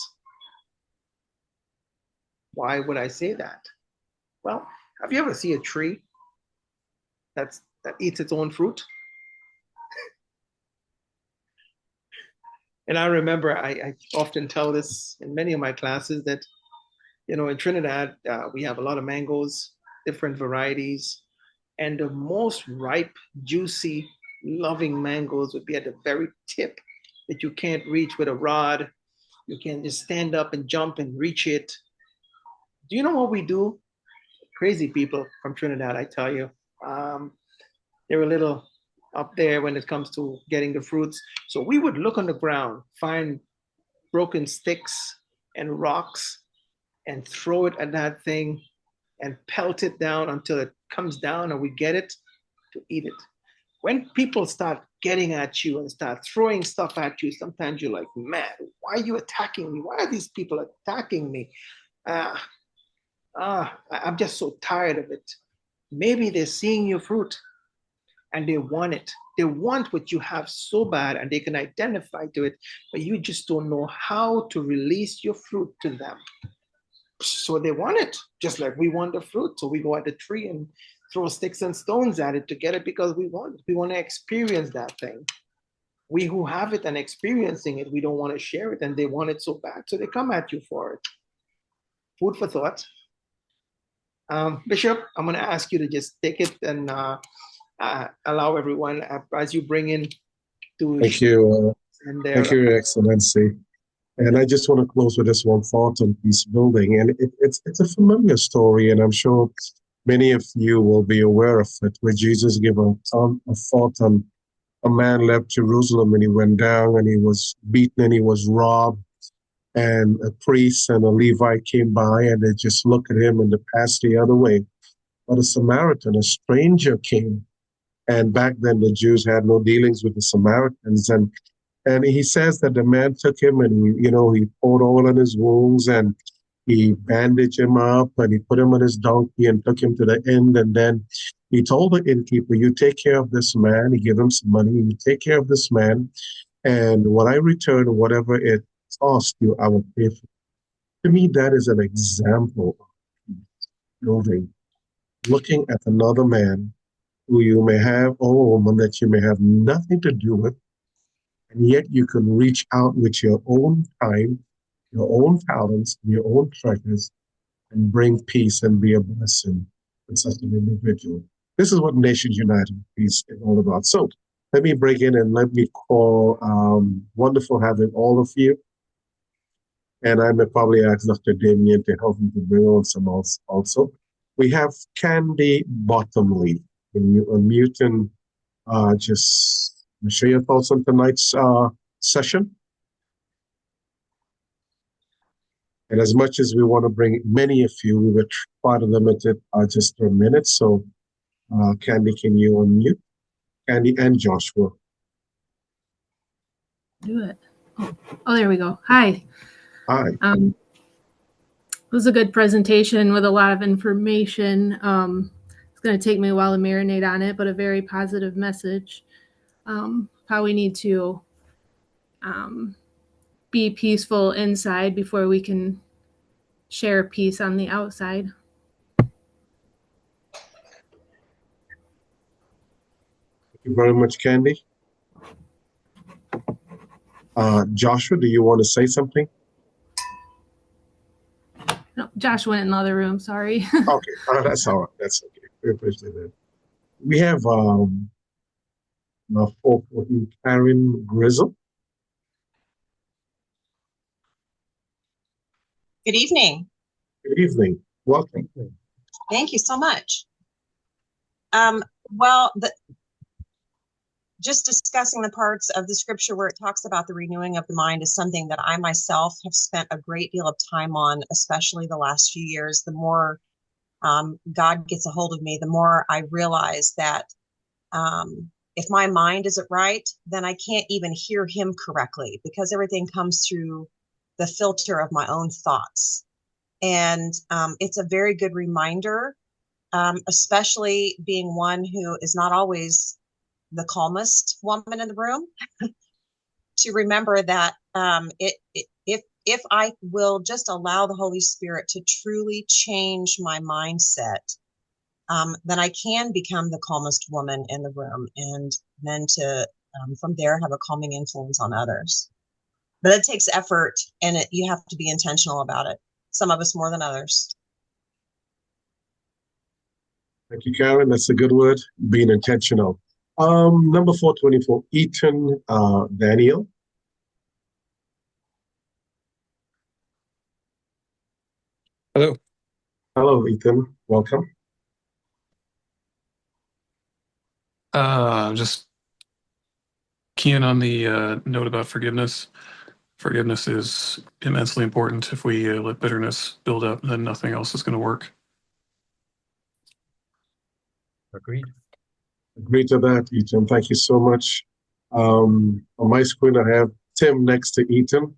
Why would I say that? Well, have you ever seen a tree that eats its own fruit? And I remember I often tell this in many of my classes that, in Trinidad, we have a lot of mangoes, different varieties, and the most ripe, juicy, loving mangoes would be at the very tip that you can't reach with a rod. You can just stand up and jump and reach it. Do you know what we do? Crazy people from Trinidad, I tell you. They're a little up there when it comes to getting the fruits. So we would look on the ground, find broken sticks and rocks, and throw it at that thing and pelt it down until it comes down and we get it to eat it. When people start getting at you and start throwing stuff at you, sometimes you're like, man, why are you attacking me? Why are these people attacking me? I'm just so tired of it. Maybe they're seeing your fruit and they want it. They want what you have so bad and they can identify to it, but you just don't know how to release your fruit to them. So they want it, just like we want the fruit. So we go at the tree and throw sticks and stones at it to get it because we want it. We want to experience that thing. We who have it and experiencing it, we don't want to share it and they want it so bad. So they come at you for it. Food for thought. Bishop, I'm going to ask you to just take it and allow everyone as you bring in to. Thank you. Thank you, Your Excellency. And I just want to close with this one thought on peace building. And it's a familiar story, and I'm sure many of you will be aware of it, where Jesus gave a thought on a man left Jerusalem and he went down and he was beaten and he was robbed. And a priest and a Levite came by and they just looked at him and they passed the other way. But a Samaritan, a stranger, came. And back then the Jews had no dealings with the Samaritans. And he says that the man took him and he poured oil on his wounds and he bandaged him up and he put him on his donkey and took him to the inn. And then he told the innkeeper, you take care of this man. He gave him some money. You take care of this man. And when I return, whatever it cost you, I will pay for it. To me, that is an example of building, looking at another man who you may have, or a woman that you may have nothing to do with, and yet you can reach out with your own time, your own talents, your own treasures, and bring peace and be a blessing to such an individual. This is what Nations United Peace is all about. So let me break in and let me call, wonderful having all of you. And I may probably ask Dr. Damien to help me to bring on some else also. We have Candy Bottomley. Can you unmute and just share your thoughts on tonight's session? And as much as we want to bring many of you, we will try to limit it just for a minute. So Candy, can you unmute? Candy and Joshua. Do it. Oh, there we go. Hi. Hi. It was a good presentation with a lot of information. It's going to take me a while to marinate on it, but a very positive message. How we need to be peaceful inside before we can share peace on the outside. Thank you very much, Candy. Joshua, do you want to say something? No, Josh went in the other room. Sorry. Okay, that's all right. That's okay. We appreciate that. We have 414 Karen Grizzle. Good evening. Good evening. Welcome. Thank you so much. Well, just discussing the parts of the scripture where it talks about the renewing of the mind is something that I myself have spent a great deal of time on, especially the last few years. The more God gets a hold of me, the more I realize that if my mind isn't right, then I can't even hear him correctly because everything comes through the filter of my own thoughts. And it's a very good reminder, especially being one who is not always the calmest woman in the room, to remember that if I will just allow the Holy Spirit to truly change my mindset, then I can become the calmest woman in the room, and then to from there have a calming influence on others. But it takes effort, and you have to be intentional about it. Some of us more than others. Thank you, Karen. That's a good word, being intentional. Number 424, Ethan Daniel. Hello. Hello, Ethan. Welcome. Just keying on the note about forgiveness. Forgiveness is immensely important. If we let bitterness build up, then nothing else is going to work. Agreed. Agree to that, Ethan. Thank you so much. On my screen, I have Tim next to Ethan.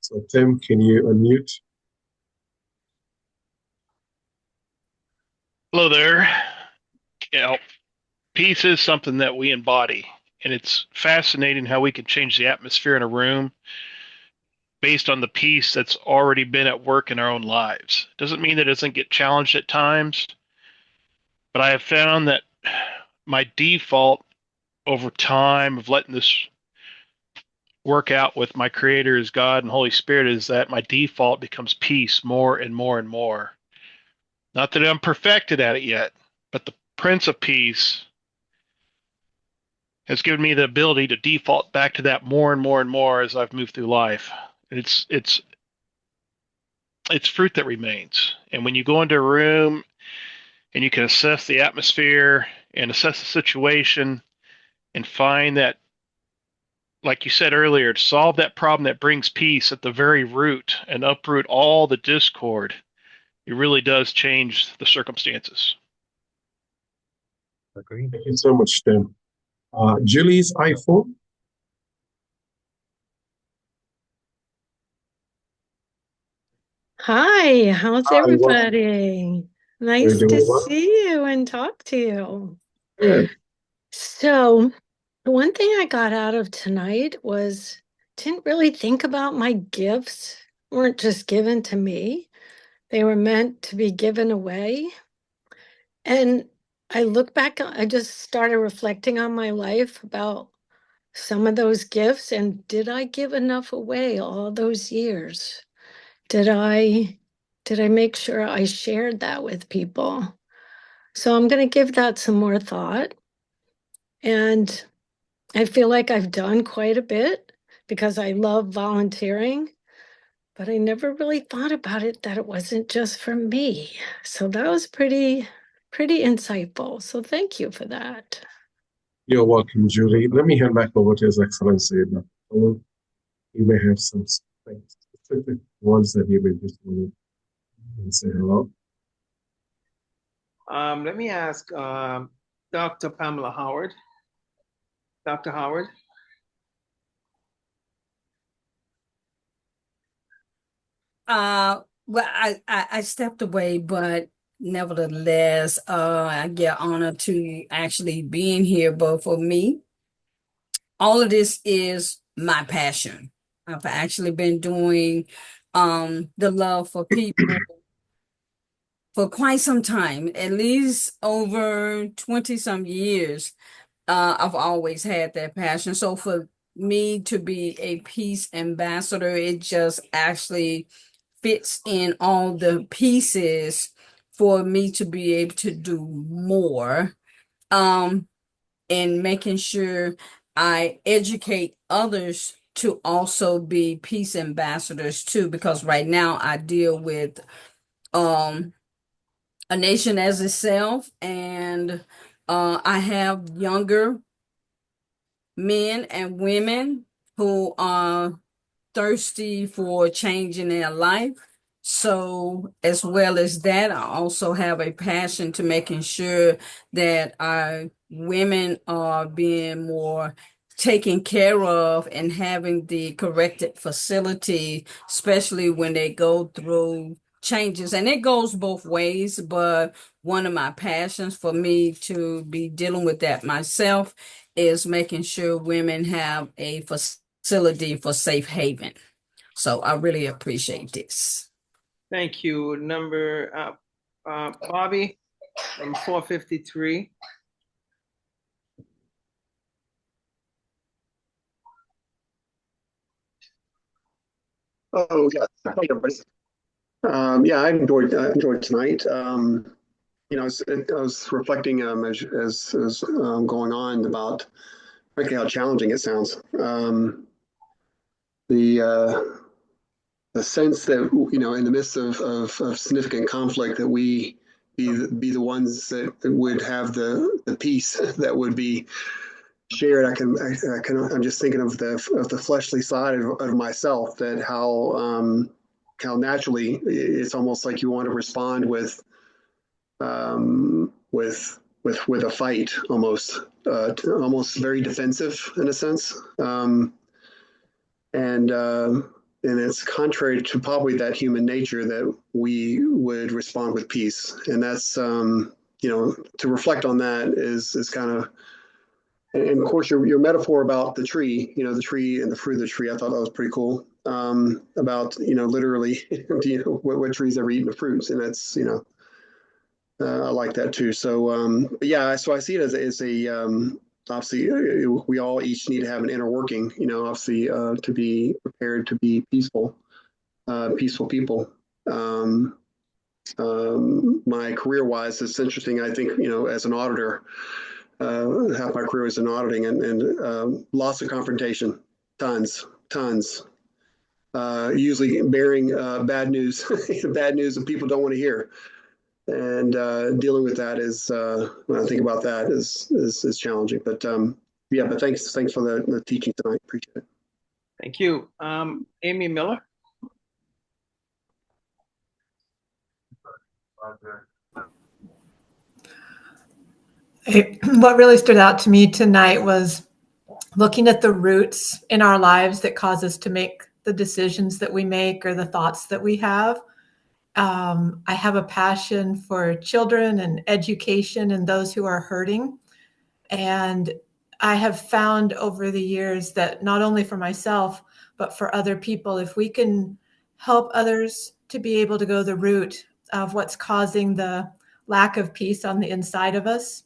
So, Tim, can you unmute? Hello there. Yeah, peace is something that we embody, and it's fascinating how we can change the atmosphere in a room based on the peace that's already been at work in our own lives. Doesn't mean that it doesn't get challenged at times, but I have found that my default over time of letting this work out with my creator as God and Holy Spirit is that my default becomes peace more and more and more. Not that I'm perfected at it yet, but the Prince of Peace has given me the ability to default back to that more and more and more as I've moved through life. It's fruit that remains. And when you go into a room and you can assess the atmosphere and assess the situation and find that, like you said earlier, to solve that problem that brings peace at the very root and uproot all the discord, it really does change the circumstances. Agreed. Thank you so much, Tim. Julie's iPhone. Hi, how's Hi, welcome. everybody? Are you Nice to doing well? see you and talk to you. Good. So, the one thing I got out of tonight was didn't really think about my gifts weren't just given to me. They were meant to be given away. And I look back, I just started reflecting on my life about some of those gifts and did I give enough away all those years? Did I make sure I shared that with people? So I'm going to give that some more thought. And I feel like I've done quite a bit because I love volunteering, but I never really thought about it that it wasn't just for me. So that was pretty insightful. So thank you for that. You're welcome, Julie. Let me hand back over to His Excellency. Dr. You may have some specific ones that you may just want to say hello. Let me ask Dr. Pamela Howard. Dr. Howard. Well, I stepped away, but nevertheless, I get honored to actually being here. But for me, all of this is my passion. I've actually been doing the love for people for quite some time, at least over 20 some years. I've always had that passion. So for me to be a peace ambassador, it just actually fits in all the pieces for me to be able to do more. And making sure I educate others to also be peace ambassadors too, because right now I deal with um a nation as itself, and I have younger men and women who are thirsty for change in their life. So, as well as that, I also have a passion to making sure that our women are being more taken care of and having the corrected facility, especially when they go through changes. And it goes both ways, but one of my passions for me to be dealing with that myself is making sure women have a facility for safe haven. So I really appreciate this. Thank you. Number Bobby, number 453. Oh yeah, hi everybody. Yeah, I enjoyed tonight. You know, I was reflecting as going on about frankly how challenging it sounds. The sense that you know in the midst of significant conflict that we be the ones that would have the peace that would be shared. I'm just thinking of the fleshly side of myself, that how naturally it's almost like you want to respond with with a fight, almost very defensive in a sense. And and it's contrary to probably that human nature that we would respond with peace. And that's you know, to reflect on that is kind of, and of course your metaphor about the tree, you know, the tree and the fruit of the tree, I thought that was pretty cool. About, you know, literally, you know, what trees ever eaten the fruits, and that's, you know, I like that too. So yeah, so I see it as a obviously we all each need to have an inner working, you know, obviously to be prepared to be peaceful, peaceful people. My career wise, it's interesting. I think, you know, as an auditor, half my career was in auditing, and lots of confrontation, tons. Usually bearing bad news, bad news that people don't want to hear, and dealing with that is when I think about that is challenging. But yeah, but thanks for the teaching tonight. Appreciate it. Thank you. Amy Miller. What really stood out to me tonight was looking at the roots in our lives that cause us to make the decisions that we make or the thoughts that we have. I have a passion for children and education and those who are hurting. And I have found over the years that not only for myself, but for other people, if we can help others to be able to go the root of what's causing the lack of peace on the inside of us,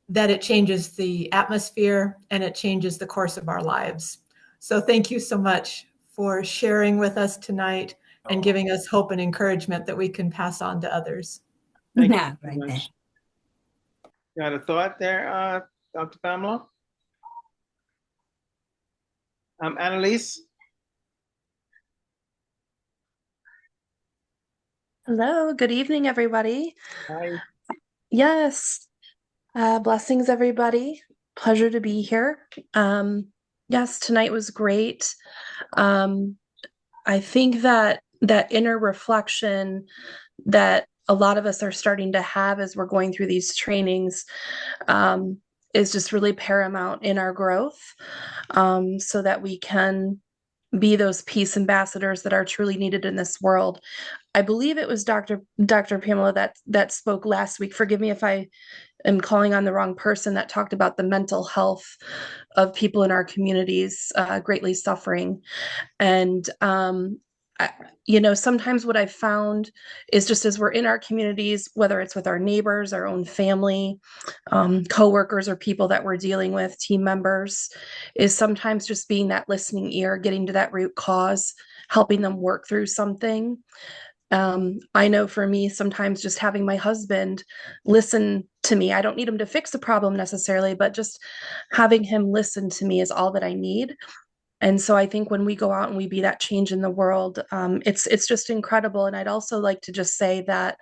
that it changes the atmosphere and it changes the course of our lives. So thank you so much for sharing with us tonight and giving us hope and encouragement that we can pass on to others. Thank Yeah, you so right much. there. Got a thought there, Dr. Pamela? Annalise? Hello, good evening, everybody. Hi. Yes, blessings, everybody. Pleasure to be here. Yes, tonight was great. I think that inner reflection that a lot of us are starting to have as we're going through these trainings is just really paramount in our growth, so that we can be those peace ambassadors that are truly needed in this world. I believe it was Dr. Pamela that spoke last week. Forgive me if I am calling on the wrong person, that talked about the mental health of people in our communities greatly suffering. And sometimes what I've found is, just as we're in our communities, whether it's with our neighbors, our own family, coworkers, or people that we're dealing with, team members, is sometimes just being that listening ear, getting to that root cause, helping them work through something. I know for me, sometimes just having my husband listen to me, I don't need him to fix the problem necessarily, but just having him listen to me is all that I need. And so I think when we go out and we be that change in the world, it's just incredible. And I'd also like to just say that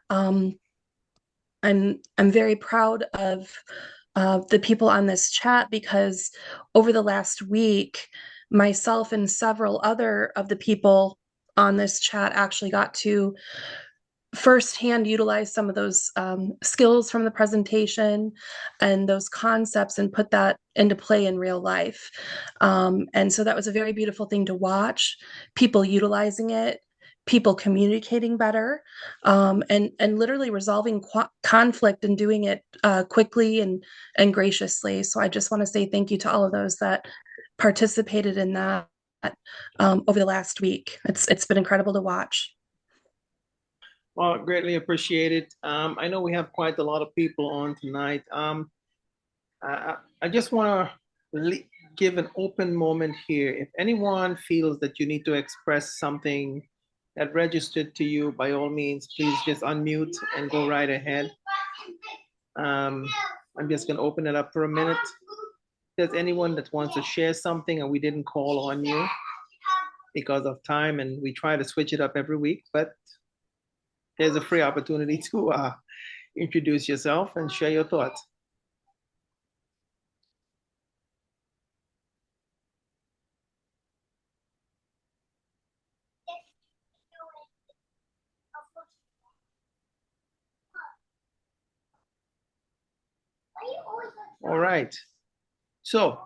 I'm very proud of the people on this chat, because over the last week, myself and several other of the people on this chat actually got to firsthand utilize some of those skills from the presentation and those concepts and put that into play in real life. And so that was a very beautiful thing to watch, people utilizing it, people communicating better, and literally resolving conflict and doing it quickly and graciously. So I just want to say thank you to all of those that participated in that over the last week. It's been incredible to watch. Well, greatly appreciated. I know we have quite a lot of people on tonight. I just want to give an open moment here. If anyone feels that you need to express something that registered to you, by all means, please just unmute and go right ahead. I'm just going to open it up for a minute. If there's anyone that wants to share something and we didn't call on you because of time, and we try to switch it up every week, but there's a free opportunity to introduce yourself and share your thoughts. All right. So,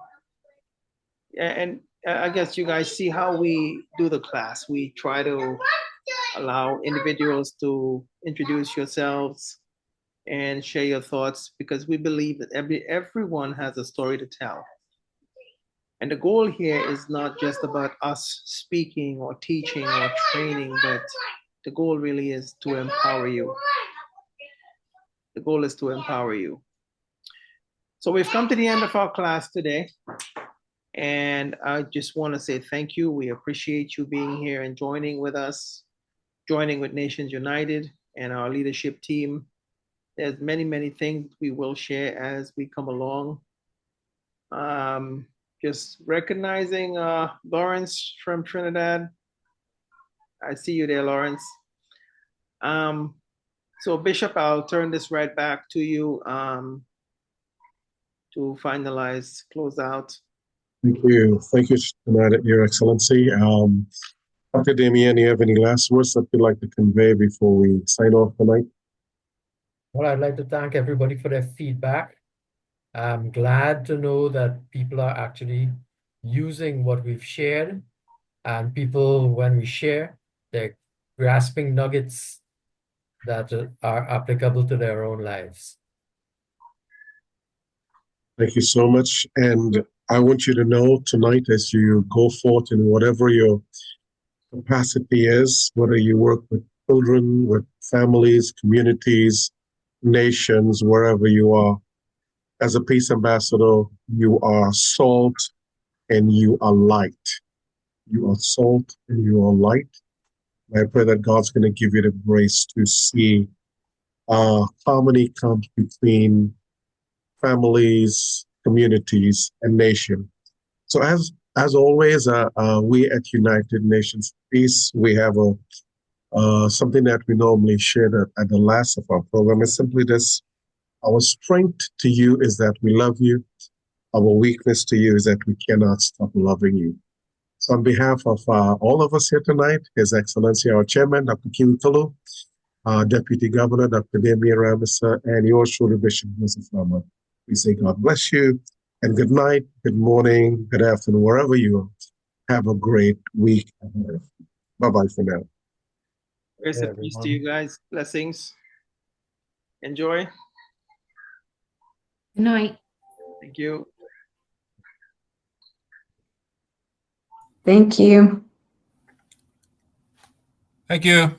and I guess you guys see how we do the class. We try to allow individuals to introduce yourselves and share your thoughts, because we believe that everyone has a story to tell. And the goal here is not just about us speaking or teaching or training, but the goal really is to empower you. The goal is to empower you. So we've come to the end of our class today. And I just want to say thank you. We appreciate you being here and joining with us, joining with Nations United and our leadership team. There's many, many things we will share as we come along. Just recognizing Lawrence from Trinidad. I see you there, Lawrence. So Bishop, I'll turn this right back to you to finalize, close out. Thank you. Thank you, tonight, Your Excellency. Dr. Damien, you have any last words that you'd like to convey before we sign off tonight? Well, I'd like to thank everybody for their feedback. I'm glad to know that people are actually using what we've shared, and people, when we share, they're grasping nuggets that are applicable to their own lives. Thank you so much. And I want you to know tonight, as you go forth in whatever your capacity is, whether you work with children, with families, communities, nations, wherever you are, as a peace ambassador, you are salt and you are light. You are salt and you are light. And I pray that God's going to give you the grace to see harmony comes between families, communities, and nation. So as always, we at United Nations Peace, we have something that we normally share at the last of our program. Is simply this: our strength to you is that we love you. Our weakness to you is that we cannot stop loving you. So on behalf of all of us here tonight, His Excellency, our Chairman, Dr. KIWI KALLOO, Deputy Governor, Dr. Damien Ramesser, and yours truly, Bishop Joseph Lama, we say God bless you, and good night, good morning, good afternoon, wherever you are. Have a great week. Bye-bye for now. Grace and peace to you guys. Blessings. Enjoy. Good night. Thank you. Thank you. Thank you.